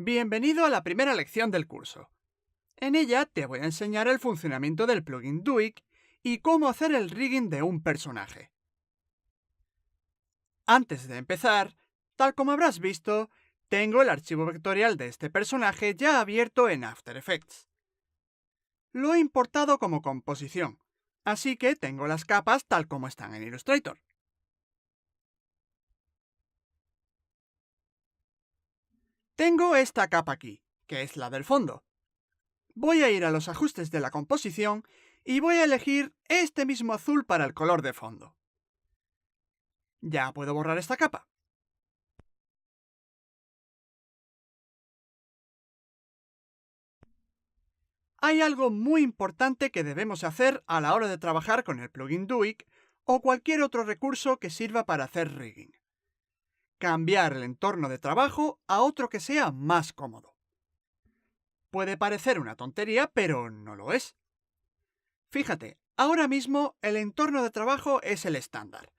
Bienvenido a la primera lección del curso. En ella te voy a enseñar el funcionamiento del plugin Duik y cómo hacer el rigging de un personaje. Antes de empezar, tal como habrás visto, tengo el archivo vectorial de este personaje ya abierto en After Effects. Lo he importado como composición, así que tengo las capas tal como están en Illustrator. Tengo esta capa aquí, que es la del fondo. Voy a ir a los ajustes de la composición y voy a elegir este mismo azul para el color de fondo. Ya puedo borrar esta capa. Hay algo muy importante que debemos hacer a la hora de trabajar con el plugin Duik o cualquier otro recurso que sirva para hacer rigging. Cambiar el entorno de trabajo a otro que sea más cómodo. Puede parecer una tontería, pero no lo es. Fíjate, ahora mismo el entorno de trabajo es el estándar,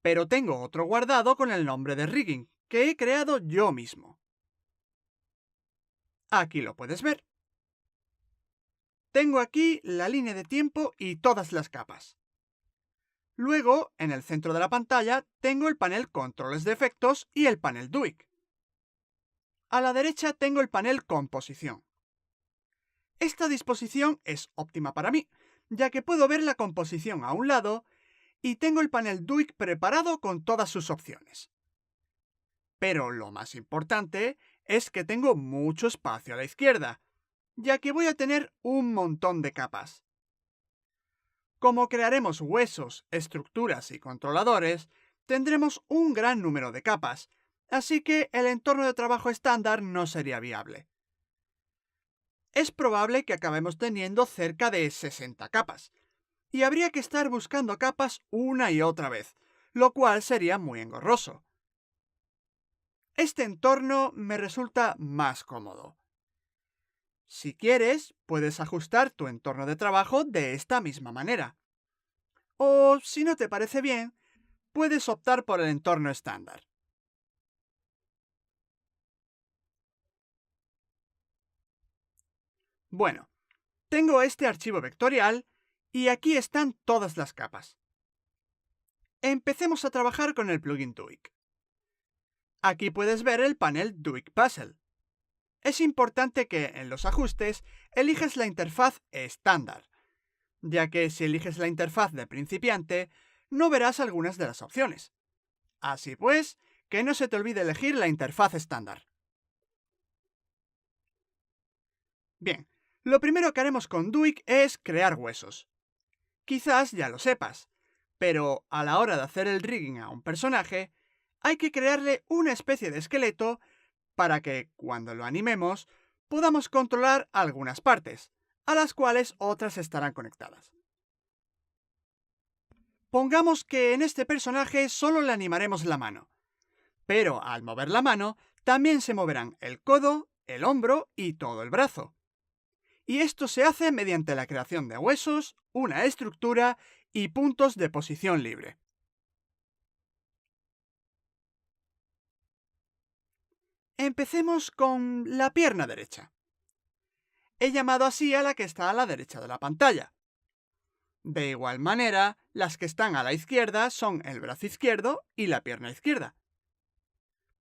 pero tengo otro guardado con el nombre de rigging, que he creado yo mismo. Aquí lo puedes ver. Tengo aquí la línea de tiempo y todas las capas. Luego, en el centro de la pantalla, tengo el panel Controles de efectos y el panel Duik. A la derecha tengo el panel Composición. Esta disposición es óptima para mí, ya que puedo ver la composición a un lado y tengo el panel Duik preparado con todas sus opciones. Pero lo más importante es que tengo mucho espacio a la izquierda, ya que voy a tener un montón de capas. Como crearemos huesos, estructuras y controladores, tendremos un gran número de capas, así que el entorno de trabajo estándar no sería viable. Es probable que acabemos teniendo cerca de 60 capas, y habría que estar buscando capas una y otra vez, lo cual sería muy engorroso. Este entorno me resulta más cómodo. Si quieres, puedes ajustar tu entorno de trabajo de esta misma manera. O, si no te parece bien, puedes optar por el entorno estándar. Bueno, tengo este archivo vectorial y aquí están todas las capas. Empecemos a trabajar con el plugin Duik. Aquí puedes ver el panel Duik Puzzle. Es importante que en los ajustes elijas la interfaz estándar, ya que si eliges la interfaz de principiante, no verás algunas de las opciones. Así pues, que no se te olvide elegir la interfaz estándar. Bien, lo primero que haremos con Duik es crear huesos. Quizás ya lo sepas, pero a la hora de hacer el rigging a un personaje, hay que crearle una especie de esqueleto para que, cuando lo animemos, podamos controlar algunas partes, a las cuales otras estarán conectadas. Pongamos que en este personaje solo le animaremos la mano, pero al mover la mano también se moverán el codo, el hombro y todo el brazo. Y esto se hace mediante la creación de huesos, una estructura y puntos de posición libre. Empecemos con la pierna derecha. He llamado así a la que está a la derecha de la pantalla. De igual manera, las que están a la izquierda son el brazo izquierdo y la pierna izquierda.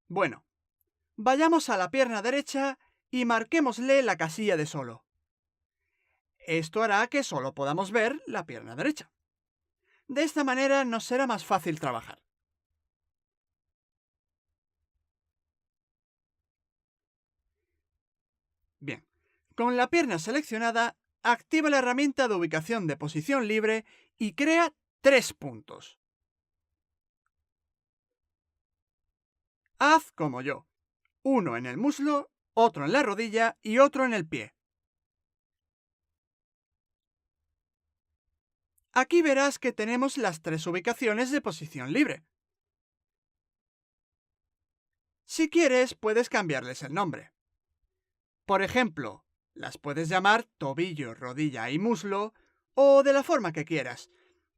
Bueno, vayamos a la pierna derecha y marquémosle la casilla de solo. Esto hará que solo podamos ver la pierna derecha. De esta manera nos será más fácil trabajar. Bien, con la pierna seleccionada, activa la herramienta de ubicación de posición libre y crea 3 puntos. Haz como yo. Uno en el muslo, otro en la rodilla y otro en el pie. Aquí verás que tenemos las 3 ubicaciones de posición libre. Si quieres, puedes cambiarles el nombre. Por ejemplo, las puedes llamar tobillo, rodilla y muslo, o de la forma que quieras,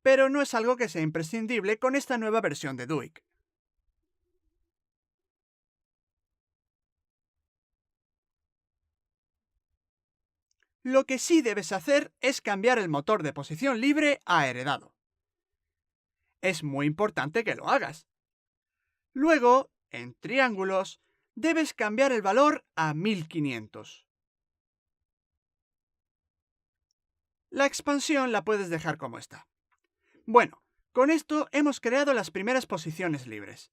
pero no es algo que sea imprescindible con esta nueva versión de Duik. Lo que sí debes hacer es cambiar el motor de posición libre a heredado. Es muy importante que lo hagas. Luego, en triángulos, debes cambiar el valor a 1500. La expansión la puedes dejar como está. Bueno, con esto hemos creado las primeras posiciones libres.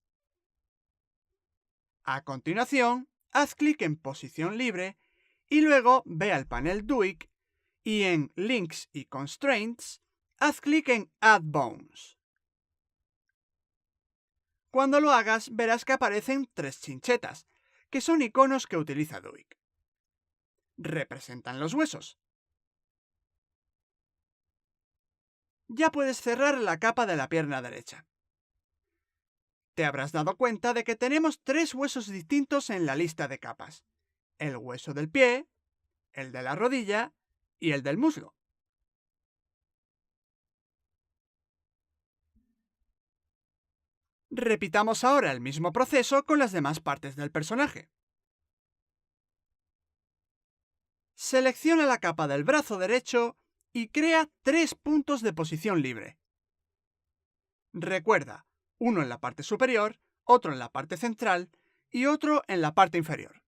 A continuación, haz clic en Posición libre y luego ve al panel DUIC y en Links y Constraints, haz clic en Add Bones. Cuando lo hagas, verás que aparecen 3 chinchetas, que son iconos que utiliza DUIC. Representan los huesos. Ya puedes cerrar la capa de la pierna derecha. Te habrás dado cuenta de que tenemos 3 huesos distintos en la lista de capas: el hueso del pie, el de la rodilla y el del muslo. Repitamos ahora el mismo proceso con las demás partes del personaje. Selecciona la capa del brazo derecho y crea 3 puntos de posición libre. Recuerda, uno en la parte superior, otro en la parte central y otro en la parte inferior.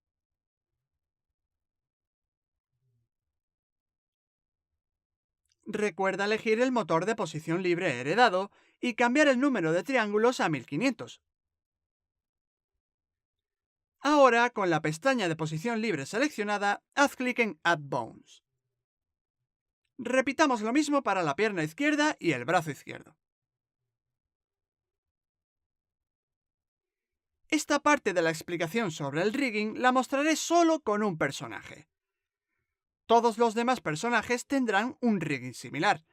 Recuerda elegir el motor de posición libre heredado y cambiar el número de triángulos a 1500. Ahora, con la pestaña de posición libre seleccionada, haz clic en Add Bones. Repitamos lo mismo para la pierna izquierda y el brazo izquierdo. Esta parte de la explicación sobre el rigging la mostraré solo con un personaje. Todos los demás personajes tendrán un rigging similar,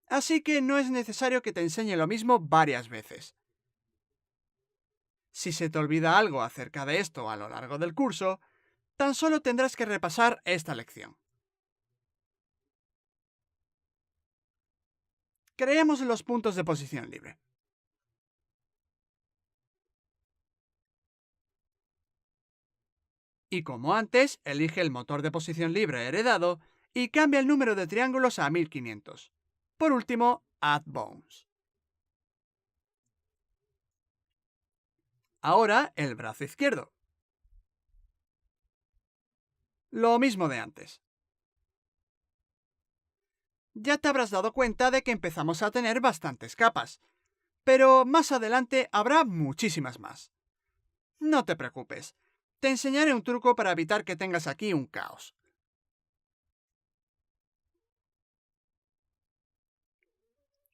así que no es necesario que te enseñe lo mismo varias veces. Si se te olvida algo acerca de esto a lo largo del curso, tan solo tendrás que repasar esta lección. Creemos los puntos de posición libre. Y como antes, elige el motor de posición libre heredado y cambia el número de triángulos a 1500. Por último, Add Bones. Ahora el brazo izquierdo. Lo mismo de antes. Ya te habrás dado cuenta de que empezamos a tener bastantes capas, pero más adelante habrá muchísimas más. No te preocupes, te enseñaré un truco para evitar que tengas aquí un caos.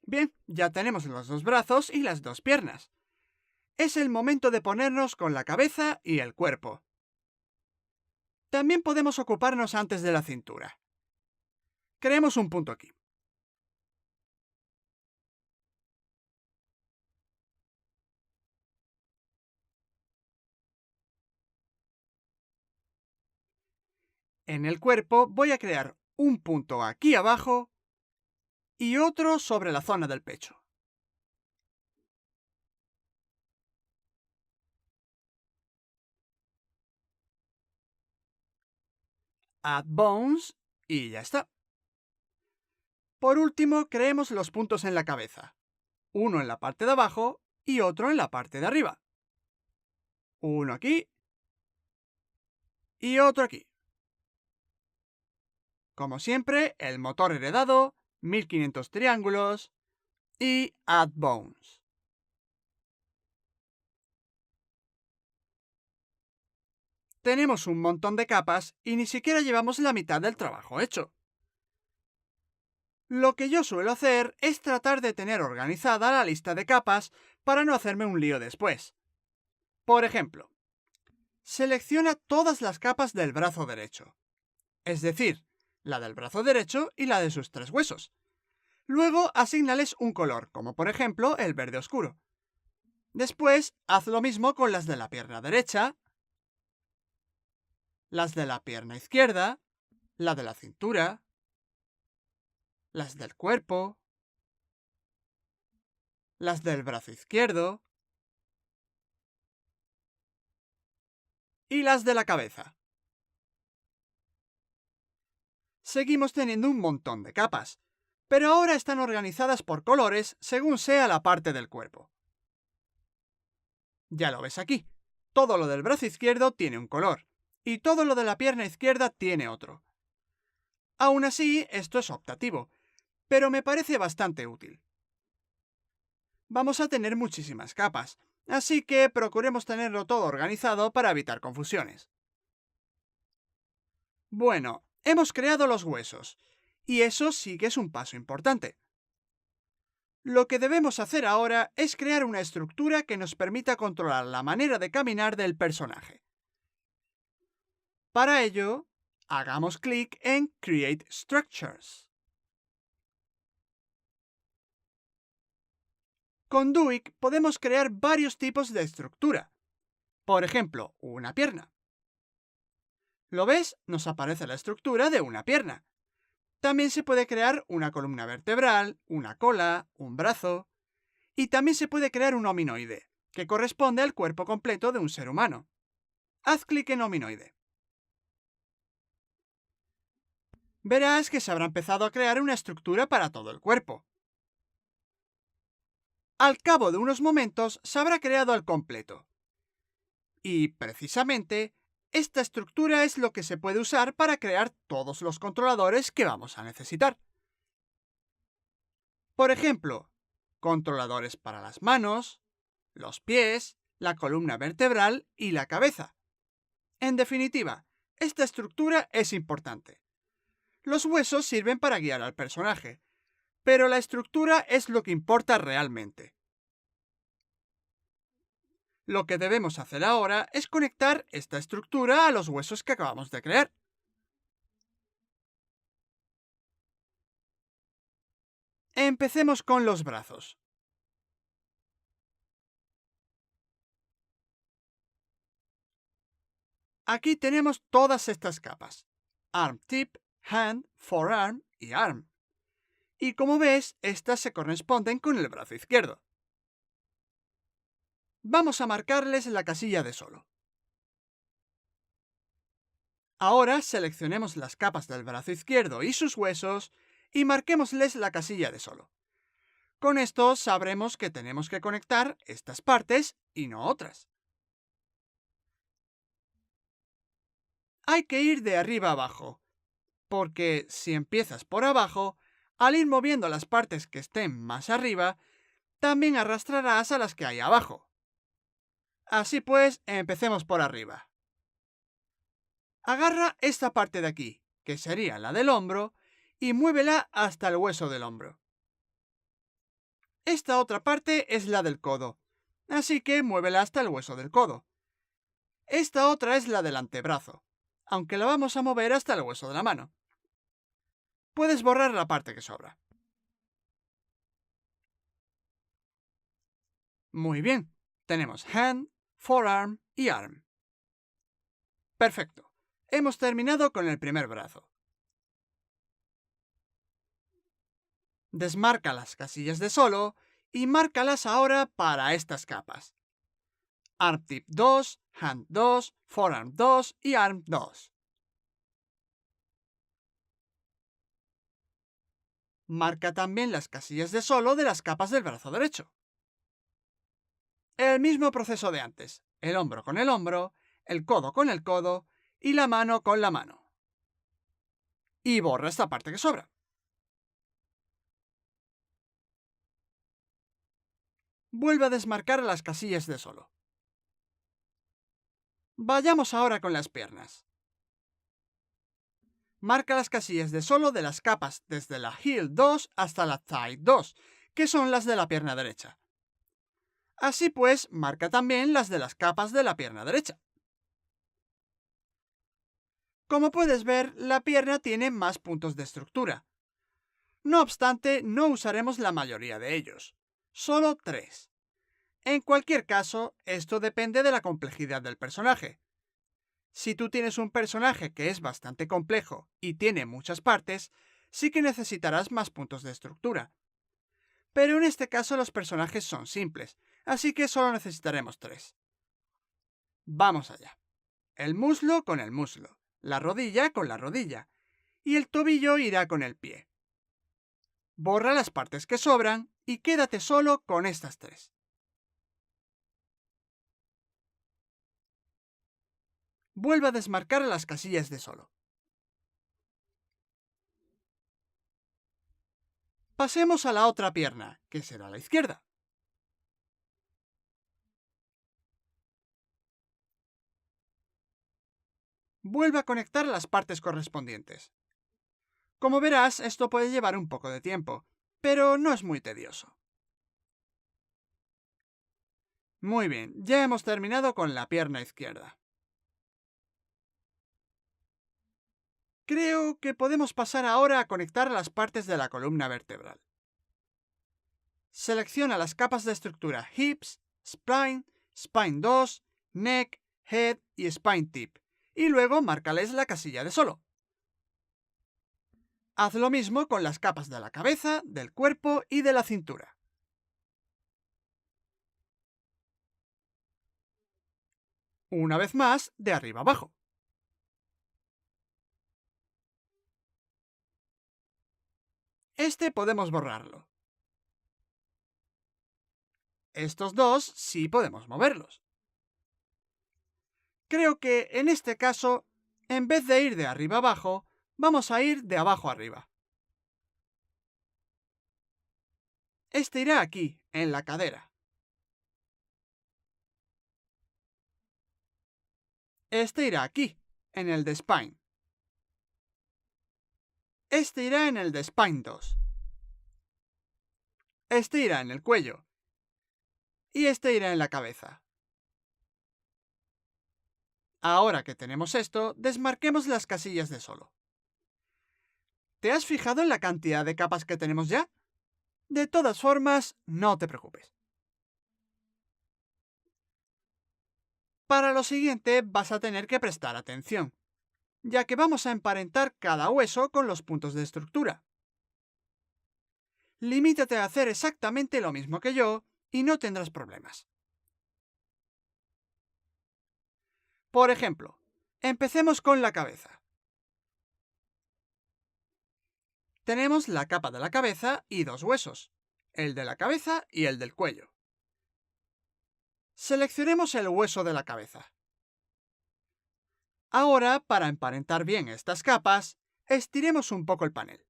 Bien, ya tenemos los 2 brazos y las 2 piernas. Es el momento de ponernos con la cabeza y el cuerpo. También podemos ocuparnos antes de la cintura. Creemos un punto aquí. En el cuerpo voy a crear un punto aquí abajo y otro sobre la zona del pecho. Add Bones y ya está. Por último, creemos los puntos en la cabeza. Uno en la parte de abajo y otro en la parte de arriba. Uno aquí y otro aquí. Como siempre, el motor heredado, 1500 triángulos y Add Bones. Tenemos un montón de capas y ni siquiera llevamos la mitad del trabajo hecho. Lo que yo suelo hacer es tratar de tener organizada la lista de capas para no hacerme un lío después. Por ejemplo, selecciona todas las capas del brazo derecho, es decir, la del brazo derecho y la de sus 3 huesos. Luego asígnales un color, como por ejemplo el verde oscuro. Después, haz lo mismo con las de la pierna derecha, las de la pierna izquierda, la de la cintura, las del cuerpo, las del brazo izquierdo y las de la cabeza. seguimos teniendo un montón de capas, pero ahora están organizadas por colores según sea la parte del cuerpo. Ya lo ves aquí. Todo lo del brazo izquierdo tiene un color, y todo lo de la pierna izquierda tiene otro. Aún así, esto es optativo, pero me parece bastante útil. Vamos a tener muchísimas capas, así que procuremos tenerlo todo organizado para evitar confusiones. Bueno, hemos creado los huesos, y eso sí que es un paso importante. Lo que debemos hacer ahora es crear una estructura que nos permita controlar la manera de caminar del personaje. Para ello, hagamos clic en Create Structures. Con Duik podemos crear varios tipos de estructura. Por ejemplo, una pierna. ¿Lo ves? Nos aparece la estructura de una pierna. También se puede crear una columna vertebral, una cola, un brazo. Y también se puede crear un hominoide, que corresponde al cuerpo completo de un ser humano. Haz clic en hominoide. Verás que se habrá empezado a crear una estructura para todo el cuerpo. Al cabo de unos momentos se habrá creado al completo. Y, precisamente, esta estructura es lo que se puede usar para crear todos los controladores que vamos a necesitar. Por ejemplo, controladores para las manos, los pies, la columna vertebral y la cabeza. En definitiva, esta estructura es importante. Los huesos sirven para guiar al personaje, pero la estructura es lo que importa realmente. Lo que debemos hacer ahora es conectar esta estructura a los huesos que acabamos de crear. Empecemos con los brazos. Aquí tenemos todas estas capas: Arm Tip, Hand, Forearm y Arm. Y como ves, estas se corresponden con el brazo izquierdo. Vamos a marcarles la casilla de solo. Ahora seleccionemos las capas del brazo izquierdo y sus huesos y marquémosles la casilla de solo. Con esto sabremos que tenemos que conectar estas partes y no otras. Hay que ir de arriba a abajo, porque si empiezas por abajo, al ir moviendo las partes que estén más arriba, también arrastrarás a las que hay abajo. Así pues, empecemos por arriba. Agarra esta parte de aquí, que sería la del hombro, y muévela hasta el hueso del hombro. Esta otra parte es la del codo, así que muévela hasta el hueso del codo. Esta otra es la del antebrazo, aunque la vamos a mover hasta el hueso de la mano. Puedes borrar la parte que sobra. Muy bien, tenemos hand, forearm y arm. Perfecto, hemos terminado con el primer brazo. Desmarca las casillas de solo y márcalas ahora para estas capas: Arm Tip 2, Hand 2, Forearm 2 y Arm 2. Marca también las casillas de solo de las capas del brazo derecho. El mismo proceso de antes: el hombro con el hombro, el codo con el codo y la mano con la mano. Y borra esta parte que sobra. Vuelve a desmarcar las casillas de solo. Vayamos ahora con las piernas. Marca las casillas de solo de las capas desde la Heel 2 hasta la Thigh 2, que son las de la pierna derecha. Así pues, marca también las de las capas de la pierna derecha. Como puedes ver, la pierna tiene más puntos de estructura. No obstante, no usaremos la mayoría de ellos, solo 3. En cualquier caso, esto depende de la complejidad del personaje. Si tú tienes un personaje que es bastante complejo y tiene muchas partes, sí que necesitarás más puntos de estructura. Pero en este caso los personajes son simples, así que solo necesitaremos 3. Vamos allá. El muslo con el muslo, la rodilla con la rodilla, y el tobillo irá con el pie. Borra las partes que sobran y quédate solo con estas tres. Vuelve a desmarcar las casillas de solo. Pasemos a la otra pierna, que será la izquierda. Vuelve a conectar las partes correspondientes. Como verás, esto puede llevar un poco de tiempo, pero no es muy tedioso. Muy bien, ya hemos terminado con la pierna izquierda. Creo que podemos pasar ahora a conectar las partes de la columna vertebral. Selecciona las capas de estructura Hips, Spine, Spine 2, Neck, Head y Spine Tip, y luego márcales la casilla de solo. Haz lo mismo con las capas de la cabeza, del cuerpo y de la cintura. Una vez más, de arriba abajo. Este podemos borrarlo. Estos dos sí podemos moverlos. Creo que en este caso, en vez de ir de arriba abajo, vamos a ir de abajo arriba. Este irá aquí, en la cadera. Este irá aquí, en el de Spine. Este irá en el de Spine 2. Este irá en el cuello. Y este irá en la cabeza. Ahora que tenemos esto, desmarquemos las casillas de solo. ¿Te has fijado en la cantidad de capas que tenemos ya? De todas formas, no te preocupes. Para lo siguiente vas a tener que prestar atención, ya que vamos a emparentar cada hueso con los puntos de estructura. Limítate a hacer exactamente lo mismo que yo y no tendrás problemas. Por ejemplo, empecemos con la cabeza. Tenemos la capa de la cabeza y dos huesos, el de la cabeza y el del cuello. Seleccionemos el hueso de la cabeza. Ahora, para emparentar bien estas capas, estiremos un poco el panel.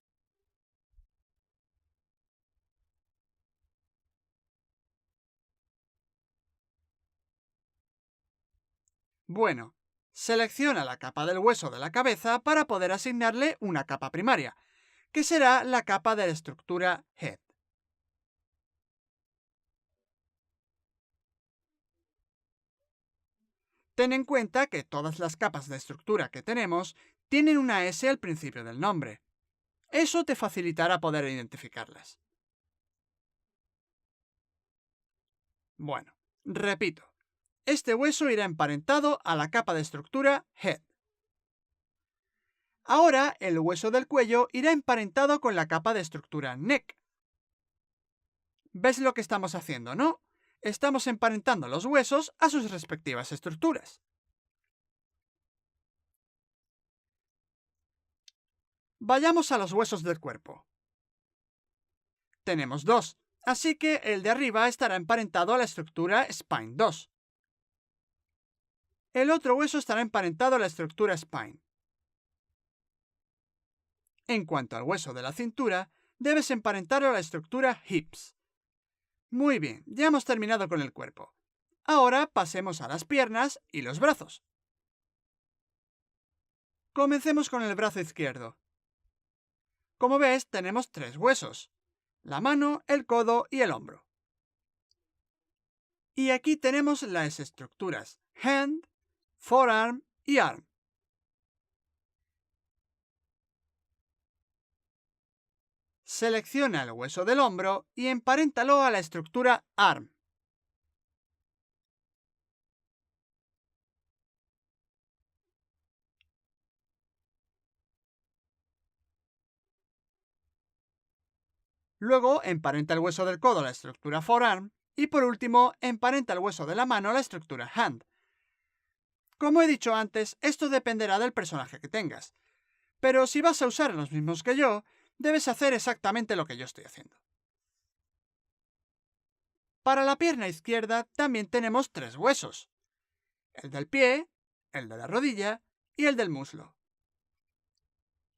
Bueno, selecciona la capa del hueso de la cabeza para poder asignarle una capa primaria, que será la capa de la estructura Head. Ten en cuenta que todas las capas de estructura que tenemos tienen una S al principio del nombre. Eso te facilitará poder identificarlas. Bueno, repito. Este hueso irá emparentado a la capa de estructura Head. Ahora el hueso del cuello irá emparentado con la capa de estructura Neck. ¿Ves lo que estamos haciendo, no? Estamos emparentando los huesos a sus respectivas estructuras. Vayamos a los huesos del cuerpo. Tenemos dos, así que el de arriba estará emparentado a la estructura Spine 2. El otro hueso estará emparentado a la estructura Spine. En cuanto al hueso de la cintura, debes emparentarlo a la estructura Hips. Muy bien, ya hemos terminado con el cuerpo. Ahora pasemos a las piernas y los brazos. Comencemos con el brazo izquierdo. Como ves, tenemos tres huesos: la mano, el codo y el hombro. Y aquí tenemos las estructuras Hand, Forearm y Arm. Selecciona el hueso del hombro y emparéntalo a la estructura Arm. Luego, emparenta el hueso del codo a la estructura Forearm y por último, emparenta el hueso de la mano a la estructura Hand. Como he dicho antes, esto dependerá del personaje que tengas, Pero si vas a usar los mismos que yo, debes hacer exactamente lo que yo estoy haciendo. Para la pierna izquierda también tenemos 3 huesos: el del pie, el de la rodilla y el del muslo.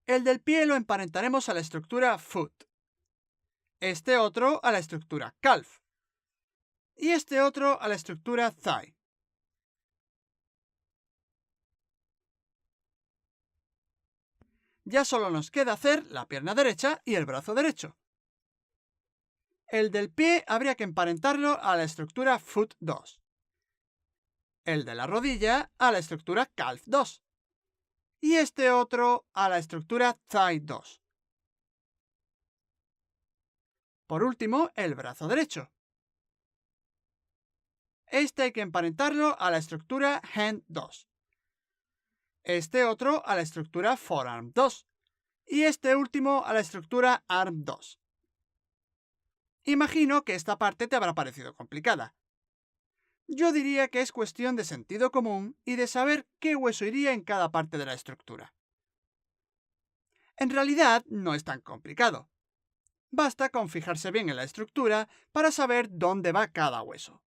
El del pie lo emparentaremos a la estructura foot, este otro a la estructura calf y este otro a la estructura thigh. Ya solo nos queda hacer la pierna derecha y el brazo derecho. El del pie habría que emparentarlo a la estructura foot 2, el de la rodilla a la estructura calf 2 y este otro a la estructura thigh 2. Por último, el brazo derecho. Este hay que emparentarlo a la estructura hand 2, este otro a la estructura forearm 2 y este último a la estructura arm 2. Imagino que esta parte te habrá parecido complicada. Yo diría que es cuestión de sentido común y de saber qué hueso iría en cada parte de la estructura. En realidad no es tan complicado. Basta con fijarse bien en la estructura para saber dónde va cada hueso.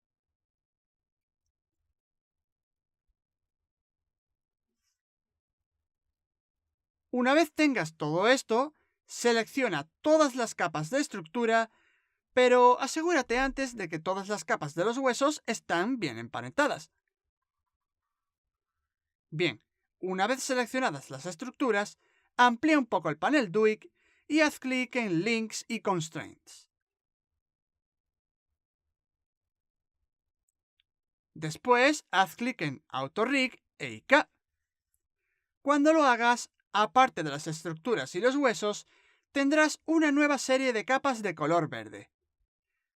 Una vez tengas todo esto, selecciona todas las capas de estructura, pero asegúrate antes de que todas las capas de los huesos están bien emparentadas. Bien, una vez seleccionadas las estructuras, amplía un poco el panel DUIC y haz clic en Links y Constraints. Después, haz clic en AutoRig e IK. Cuando lo hagas, aparte de las estructuras y los huesos, tendrás una nueva serie de capas de color verde.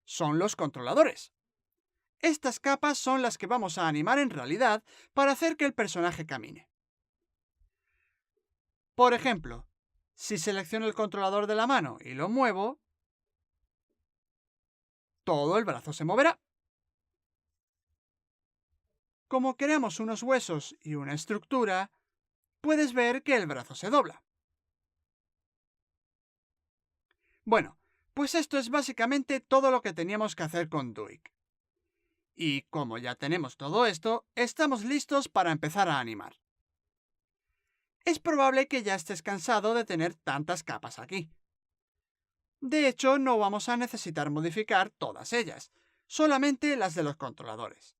Son los controladores. Estas capas son las que vamos a animar en realidad para hacer que el personaje camine. Por ejemplo, si selecciono el controlador de la mano y lo muevo, todo el brazo se moverá. Como queremos unos huesos y una estructura, puedes ver que el brazo se dobla. Bueno, pues esto es básicamente todo lo que teníamos que hacer con DUIC. Y como ya tenemos todo esto, estamos listos para empezar a animar. Es probable que ya estés cansado de tener tantas capas aquí. De hecho, no vamos a necesitar modificar todas ellas, solamente las de los controladores.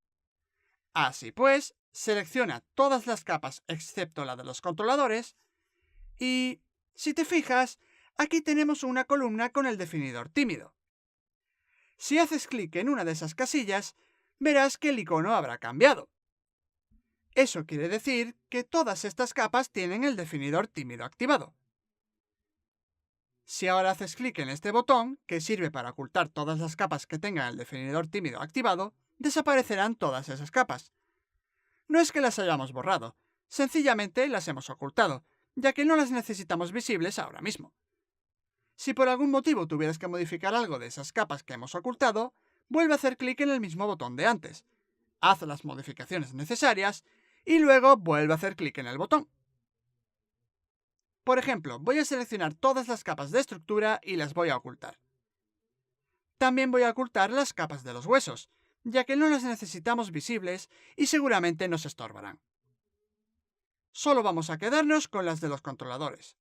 Así pues, selecciona todas las capas excepto la de los controladores y, si te fijas, aquí tenemos una columna con el definidor tímido. Si haces clic en una de esas casillas, verás que el icono habrá cambiado. Eso quiere decir que todas estas capas tienen el definidor tímido activado. Si ahora haces clic en este botón, que sirve para ocultar todas las capas que tengan el definidor tímido activado, desaparecerán todas esas capas. No es que las hayamos borrado, sencillamente las hemos ocultado, ya que no las necesitamos visibles ahora mismo. Si por algún motivo tuvieras que modificar algo de esas capas que hemos ocultado, vuelve a hacer clic en el mismo botón de antes, haz las modificaciones necesarias y luego vuelve a hacer clic en el botón. Por ejemplo, voy a seleccionar todas las capas de estructura y las voy a ocultar. También voy a ocultar las capas de los huesos, ya que no las necesitamos visibles y seguramente nos estorbarán. Solo vamos a quedarnos con las de los controladores.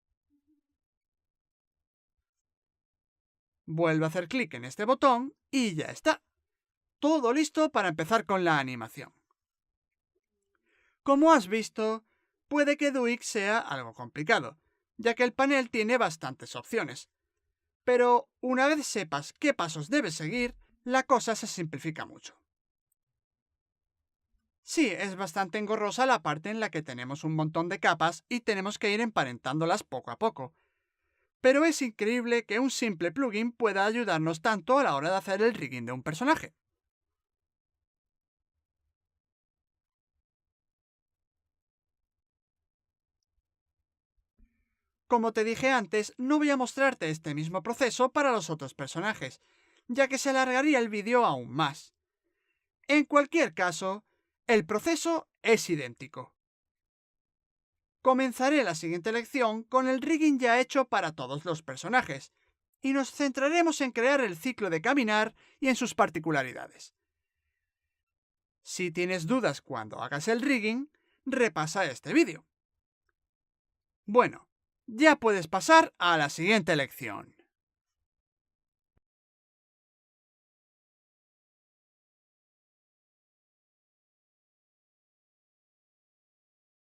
Vuelve a hacer clic en este botón y ya está. Todo listo para empezar con la animación. Como has visto, puede que DUIC sea algo complicado, ya que el panel tiene bastantes opciones. Pero una vez sepas qué pasos debes seguir, la cosa se simplifica mucho. Sí, es bastante engorrosa la parte en la que tenemos un montón de capas y tenemos que ir emparentándolas poco a poco. Pero es increíble que un simple plugin pueda ayudarnos tanto a la hora de hacer el rigging de un personaje. Como te dije antes, no voy a mostrarte este mismo proceso para los otros personajes, ya que se alargaría el vídeo aún más. En cualquier caso, el proceso es idéntico. Comenzaré la siguiente lección con el rigging ya hecho para todos los personajes, y nos centraremos en crear el ciclo de caminar y en sus particularidades. Si tienes dudas cuando hagas el rigging, repasa este vídeo. Bueno, ya puedes pasar a la siguiente lección.